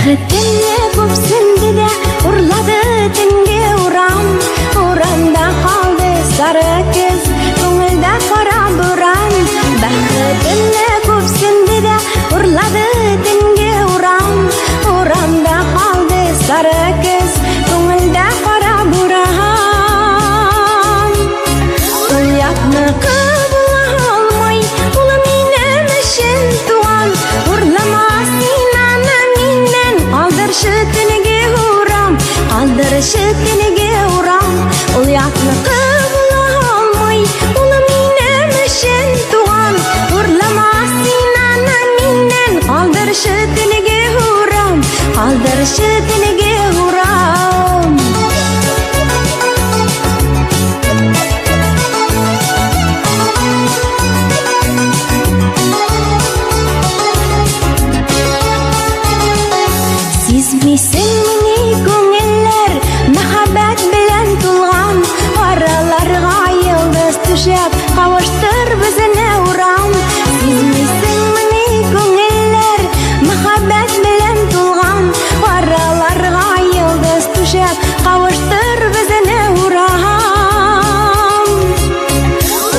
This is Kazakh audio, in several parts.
Бәхетімне көпсінді де ұрлады түнге ұрам. Ұрамда қалды сары кіз, көңілді қара бұран. Бәхетімне көпсінді де ұрлады түнге ұрам. Ұрамда қалды сары кіз, көңілді қара бұран. Ұятны қыбыла алмай, ұлы менің үшін туған. Ұрламасын ана менен, қалдыршы түніге ұрам. Қалдыршы түніге ұрам. Ұятны қыбыла алмай, ұлы менің үшін туған. Ұрламасын ана менен, қалдыршы түніге ұрам. Қалдыршы түніге ұрам. Сизмисің мені көңіллер, махаббат білән тулған. Араларға йылдыз түшәп, қауыштыр бізіне урам. Сизмисің мені көңіллер, махаббат білән тулған. Араларға йылдыз түшәп, қауыштыр бізіне урам.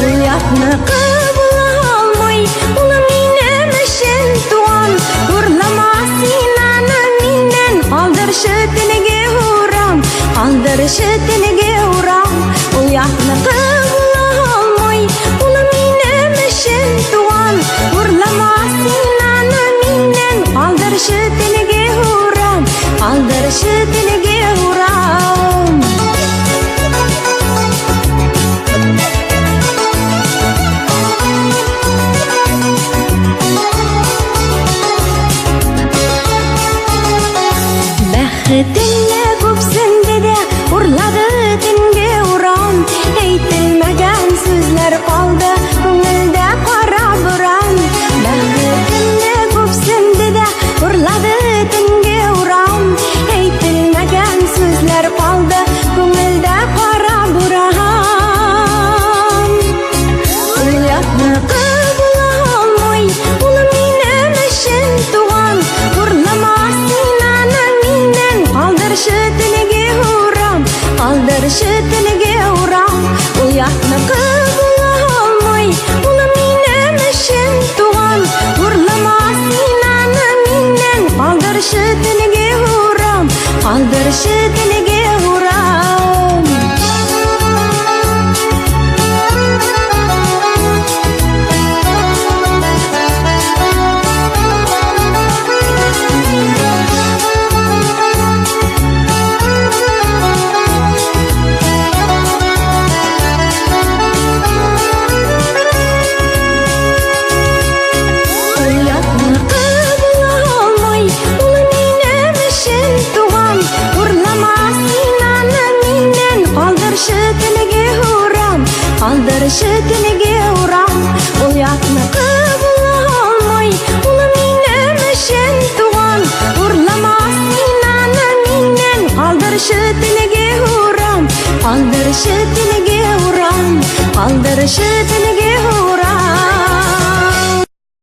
Ұятны қыбыла алмай, ұлы менің үшін туған. Ұрламасын ана менен, қалдыршы түніге ұрам. Қалдыршы түніге ұрам. Ұятны қыбыла алмай, ұлы менің үшін туған. Ұрламасын ана менен, қалдыршы түніге ұрам. Қалдыршы түніге ұрам. Бәхетімне көпсінді де ұрлады түнге ұрам. Әйтілмәгән сөзлер қалды, көңілді қара бұран. Бәхетімне көпсінді де ұрлады түнге ұрам. Әйтілмәгән сөзлер қалды, көңілді қара бұран. Ұятны қыбыла алмай, ұлы менің үшін туған. Ұрламасын ана менен, қалдыршы түніге ұрам. Қалдыршы түніге ұрам. Ұятны қыбыла алмай, ұлы менің үшін туған. Ұрламасын ана менен, қалдыршы түніге ұрам. Қалдыршы түніге ұрам. Ұятны қыбыла алмай, ұлы менің үшін туған. Ұрламасын ана менен, қалдыршы түніге ұрам. Қалдыршы түніге ұрам. Ұятны қыбыла алмай, ұлы менің үшін туған. Ұрламасын ана менен, қалдыршы түніге ұрам. Қалдыршы түніге ұрам. Қалдыршы түніге